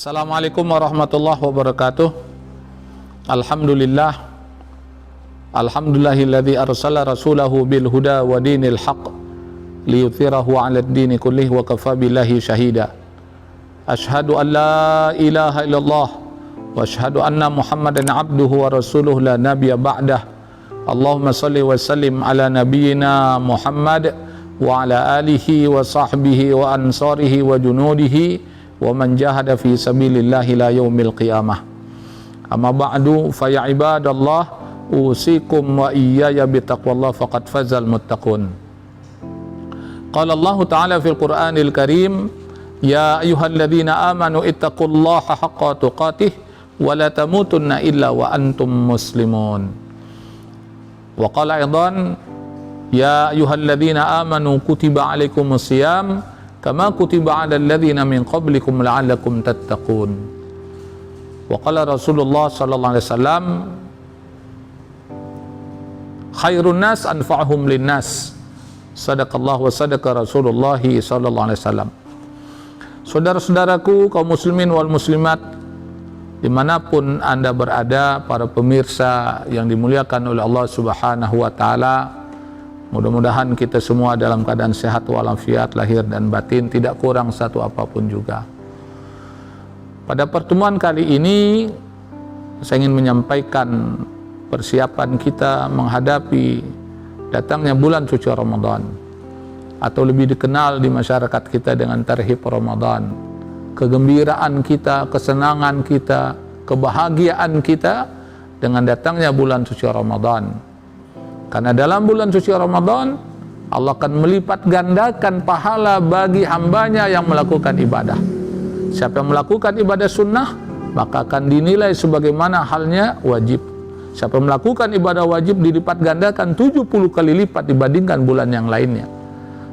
Assalamualaikum warahmatullahi wabarakatuh. Alhamdulillah. Alhamdulillahilladzi arsala rasulahu bil huda wa dinil haqq liyuthirahu 'alad dini kullih wa kafa billahi syahida. Asyhadu an la ilaha illallah wa asyhadu anna Muhammadan abduhu wa rasuluhu la nabiyya ba'dah. Allahumma shalli wa sallim ala nabiyyina Muhammad wa ala alihi wa sahbihi wa ansarihi wa junudihi wa man jahada fi sabilillahi la yaumil qiyamah. Amma ba'du fa ya ibadallah usikum wa iyaya bitaqwallah faqad fazal muttaqun. Qala Allah ta'ala fil Qur'anil Karim, ya ayyuhalladzina amanu ittaqullaha haqqa tuqatih wa la tamutunna illa wa antum muslimun. Wa qala aidan, ya ayyuhalladzina amanu kutiba alaikumus shiyam kama kutiba 'alal ladzina min qablikum la'allakum tattaqun. Wa qala Rasulullah sallallahu alaihi wasallam, khairun nas anfa'uhum linnas. Sadaqallah wa sadaqa Rasulullah sallallahu alaihi wasallam. Saudara-saudaraku kaum muslimin wal muslimat dimanapun Anda berada, para pemirsa yang dimuliakan oleh Allah Subhanahu wa taala, mudah-mudahan kita semua dalam keadaan sehat walafiat lahir dan batin, tidak kurang satu apapun juga. Pada pertemuan kali ini saya ingin menyampaikan persiapan kita menghadapi datangnya bulan suci Ramadan, atau lebih dikenal di masyarakat kita dengan tarhib Ramadan. Kegembiraan kita, kesenangan kita, kebahagiaan kita dengan datangnya bulan suci Ramadan. Karena dalam bulan suci Ramadan Allah akan melipat gandakan pahala bagi hambanya yang melakukan ibadah. Siapa yang melakukan ibadah sunnah maka akan dinilai sebagaimana halnya wajib. Siapa yang melakukan ibadah wajib dilipat gandakan 70 kali lipat dibandingkan bulan yang lainnya.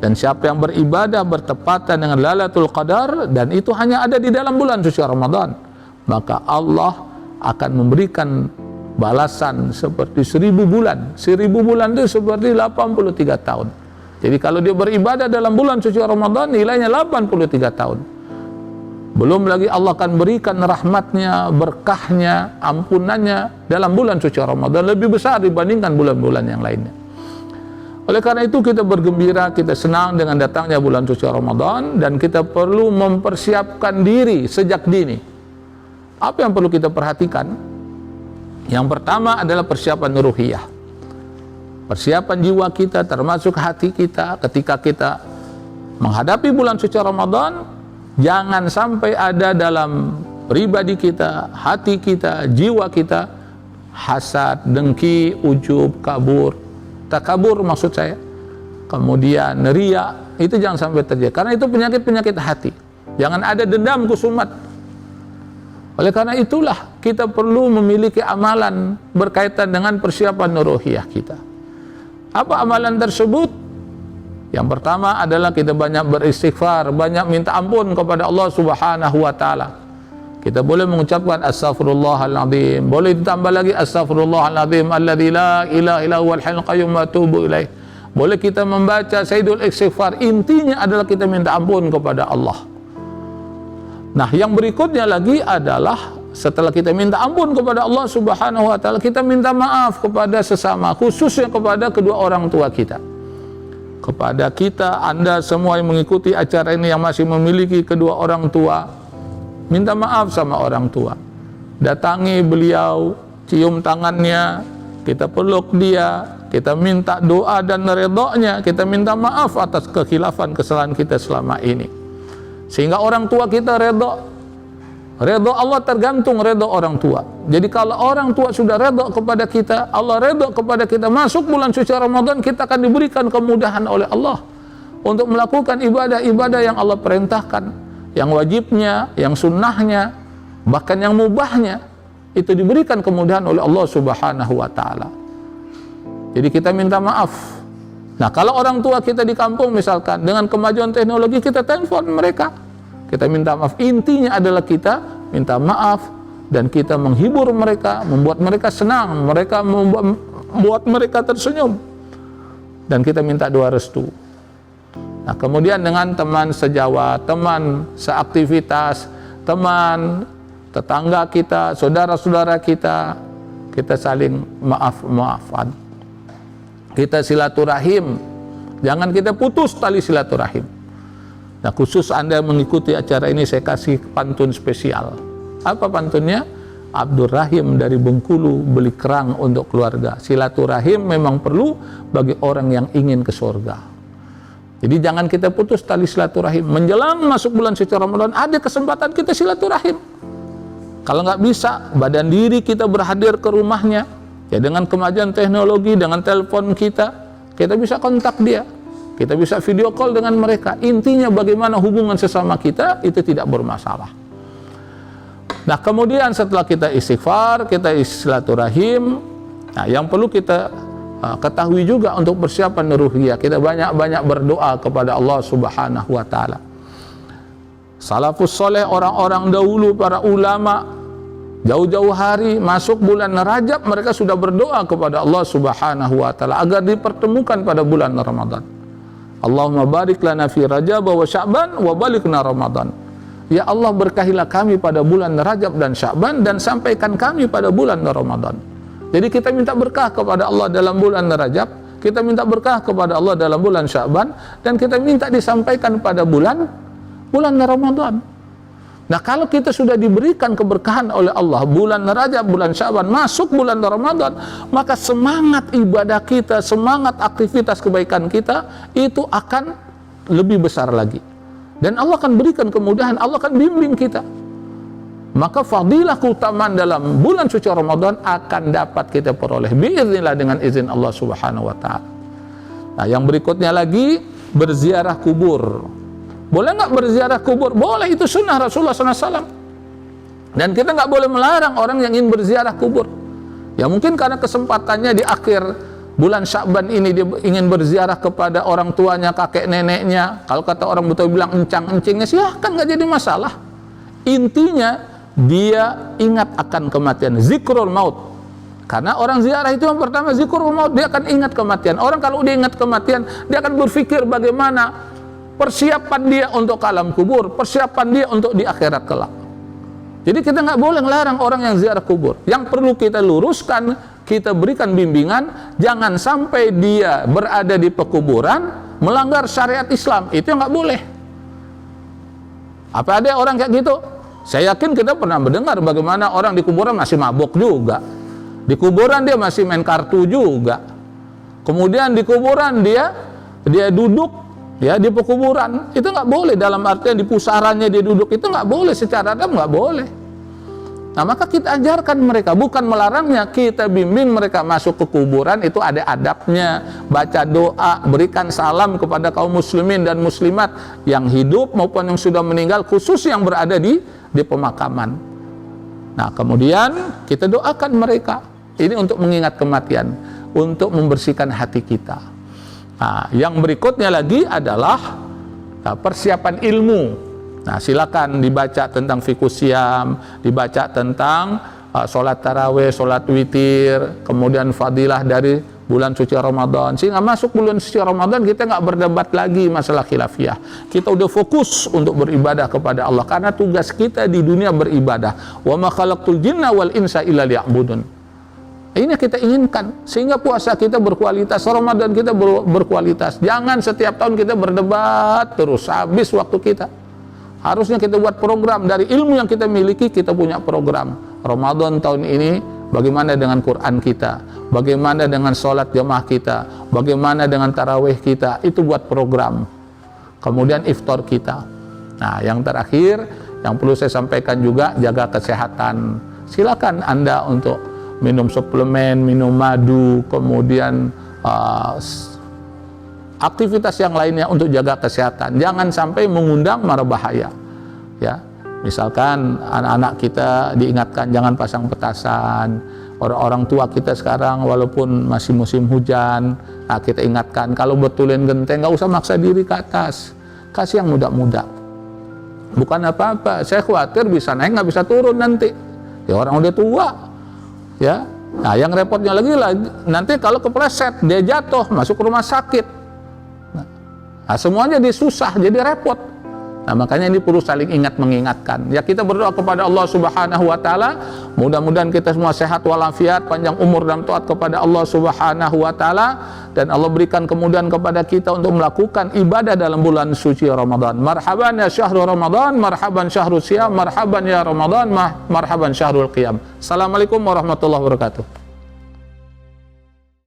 Dan siapa yang beribadah bertepatan dengan Lailatul Qadar, dan itu hanya ada di dalam bulan suci Ramadan, maka Allah akan memberikan balasan seperti 1000 bulan. 1000 bulan itu seperti 83 tahun. Jadi kalau dia beribadah dalam bulan suci Ramadan, nilainya 83 tahun. Belum lagi Allah akan berikan rahmatnya, berkahnya, ampunannya dalam bulan suci Ramadan lebih besar dibandingkan bulan-bulan yang lainnya. Oleh karena itu kita bergembira, kita senang dengan datangnya bulan suci Ramadan, dan kita perlu mempersiapkan diri sejak dini. Apa yang perlu kita perhatikan? Yang pertama adalah persiapan ruhiyah. Persiapan jiwa kita, termasuk hati kita, ketika kita menghadapi bulan suci Ramadan, jangan sampai ada dalam pribadi kita, hati kita, jiwa kita hasad, dengki, ujub, kabur. Takabur maksud saya, kemudian riya, itu jangan sampai terjadi, karena itu penyakit-penyakit hati. Jangan ada dendam kusumat. Oleh karena itulah kita perlu memiliki amalan berkaitan dengan persiapan ruhiyah kita. Apa amalan tersebut? Yang pertama adalah kita banyak beristighfar, banyak minta ampun kepada Allah Subhanahu wa taala. Kita boleh mengucapkan astaghfirullahaladzim, boleh ditambah lagi astaghfirullahaladzim alladzi la ilaha illa huwal hayyul qayyum wa atubu ilaih. Boleh kita membaca Sayyidul Istighfar, intinya adalah kita minta ampun kepada Allah. Nah, yang berikutnya lagi adalah setelah kita minta ampun kepada Allah Subhanahu wa taala, kita minta maaf kepada sesama, khususnya kepada kedua orang tua kita. Kepada kita, Anda semua yang mengikuti acara ini yang masih memiliki kedua orang tua, minta maaf sama orang tua. Datangi beliau, cium tangannya, kita peluk dia, kita minta doa dan redha-Nya, kita minta maaf atas kekhilafan kesalahan kita selama ini. Sehingga orang tua kita redha. Redha Allah tergantung redha orang tua. Jadi kalau orang tua sudah redha kepada kita, Allah redha kepada kita, masuk bulan suci Ramadan kita akan diberikan kemudahan oleh Allah untuk melakukan ibadah-ibadah yang Allah perintahkan. Yang wajibnya, yang sunnahnya, bahkan yang mubahnya, itu diberikan kemudahan oleh Allah Subhanahu wa ta'ala. Jadi kita minta maaf. Nah, kalau orang tua kita di kampung misalkan, dengan kemajuan teknologi kita telepon mereka, kita minta maaf. Intinya adalah kita minta maaf dan kita menghibur mereka, membuat mereka senang, membuat mereka tersenyum, dan kita minta doa restu. Nah, kemudian dengan teman sejawat, teman seaktivitas, teman, tetangga kita, saudara-saudara kita, kita saling maaf-maafan. Kita silaturahim, jangan kita putus tali silaturahim. Nah, khusus Anda mengikuti acara ini, saya kasih pantun spesial. Apa pantunnya? Abdur Rahim dari Bengkulu beli kerang untuk keluarga. Silaturahim memang perlu bagi orang yang ingin ke surga. Jadi jangan kita putus tali silaturahim. Menjelang masuk bulan suci Ramadan, ada kesempatan kita silaturahim. Kalau nggak bisa, badan diri kita berhadir ke rumahnya. Ya, dengan kemajuan teknologi, dengan telepon kita bisa kontak dia. Kita bisa video call dengan mereka. Intinya bagaimana hubungan sesama kita itu tidak bermasalah. Nah, kemudian setelah kita istighfar, kita silaturahim, nah yang perlu kita ketahui juga untuk persiapan ruhiyah, kita banyak-banyak berdoa kepada Allah Subhanahu wa taala. Salafus soleh, orang-orang dahulu, para ulama, jauh-jauh hari masuk bulan Rajab mereka sudah berdoa kepada Allah Subhanahu wa taala agar dipertemukan pada bulan Ramadan. Allahumma barik lana fi Rajab wa Sya'ban wa balikna Ramadan. Ya Allah, berkahilah kami pada bulan Rajab dan Sya'ban dan sampaikan kami pada bulan Ramadan. Jadi kita minta berkah kepada Allah dalam bulan Rajab, kita minta berkah kepada Allah dalam bulan Sya'ban, dan kita minta disampaikan pada bulan Ramadan. Nah, kalau kita sudah diberikan keberkahan oleh Allah, bulan Rajab, bulan Sya'ban, masuk bulan Ramadan, maka semangat ibadah kita, semangat aktivitas kebaikan kita itu akan lebih besar lagi. Dan Allah akan berikan kemudahan, Allah akan bimbing kita. Maka fadilah keutamaan dalam bulan suci Ramadan akan dapat kita peroleh biiznillah dengan izin Allah Subhanahu wa taala. Nah, yang berikutnya lagi, berziarah kubur. Boleh nggak berziarah kubur? Boleh, itu sunnah Rasulullah SAW. Dan kita nggak boleh melarang orang yang ingin berziarah kubur. Ya mungkin karena kesempatannya di akhir bulan Sya'ban ini dia ingin berziarah kepada orang tuanya, kakek neneknya. Kalau kata orang betul bilang encang-encingnya, silahkan, nggak jadi masalah. Intinya dia ingat akan kematian, zikrul maut. Karena orang ziarah itu yang pertama zikrul maut, dia akan ingat kematian. Orang kalau dia ingat kematian, dia akan berpikir bagaimana persiapan dia untuk alam kubur, persiapan dia untuk di akhirat kelak. Jadi kita nggak boleh melarang orang yang ziarah kubur. Yang perlu kita luruskan, kita berikan bimbingan, jangan sampai dia berada di pekuburan melanggar syariat Islam. Itu yang nggak boleh. Apa ada orang kayak gitu? Saya yakin kita pernah mendengar bagaimana orang di kuburan masih mabuk juga. Di kuburan dia masih main kartu juga. Kemudian di kuburan dia duduk ya di pekuburan. Itu nggak boleh, dalam artian di pusarannya dia duduk, itu nggak boleh, secara adab nggak boleh. Nah, maka kita ajarkan mereka, bukan melarangnya, kita bimbing mereka masuk ke kuburan itu ada adabnya, baca doa, berikan salam kepada kaum muslimin dan muslimat yang hidup maupun yang sudah meninggal, khusus yang berada di pemakaman. Nah, kemudian kita doakan mereka. Ini untuk mengingat kematian, untuk membersihkan hati kita. Nah, yang berikutnya lagi adalah persiapan ilmu. Nah, silakan dibaca tentang fiqhus syam, dibaca tentang sholat tarawih, sholat witir, kemudian fadilah dari bulan suci Ramadan. Sehingga masuk bulan suci Ramadan kita nggak berdebat lagi masalah khilafiyah. Kita udah fokus untuk beribadah kepada Allah, karena tugas kita di dunia beribadah. Wa ma khalaqtul jinna wal insa illa liya'budun. Ini kita inginkan, sehingga puasa kita berkualitas, Ramadan kita berkualitas. Jangan setiap tahun kita berdebat terus, habis waktu kita. Harusnya kita buat program, dari ilmu yang kita miliki kita punya program. Ramadan tahun ini bagaimana dengan Quran kita, bagaimana dengan sholat jamaah kita, bagaimana dengan tarawih kita, itu buat program. Kemudian iftar kita. Nah, yang terakhir yang perlu saya sampaikan juga, jaga kesehatan. Silakan Anda untuk minum suplemen, minum madu, kemudian aktivitas yang lainnya untuk jaga kesehatan. Jangan sampai mengundang mara bahaya. Ya, misalkan anak-anak kita diingatkan jangan pasang petasan. Orang-orang tua kita sekarang walaupun masih musim hujan, nah kita ingatkan kalau betulin genteng nggak usah maksa diri ke atas. Kasih yang muda-muda. Bukan apa-apa. Saya khawatir bisa naik nggak bisa turun nanti. Ya orang udah tua. Ya. Nah, yang repotnya lagi nanti kalau kepleset dia jatuh masuk rumah sakit. Nah, semuanya dia susah, jadi repot. Nah, makanya ini perlu saling ingat mengingatkan. Ya, kita berdoa kepada Allah Subhanahu wa taala, mudah-mudahan kita semua sehat walafiat, panjang umur dan taat kepada Allah Subhanahu wa taala, dan Allah berikan kemudahan kepada kita untuk melakukan ibadah dalam bulan suci Ramadan. Marhaban ya syahrul Ramadan, marhaban syahrul siyam, marhaban ya Ramadan, marhaban syahrul qiyam. Assalamualaikum warahmatullahi wabarakatuh.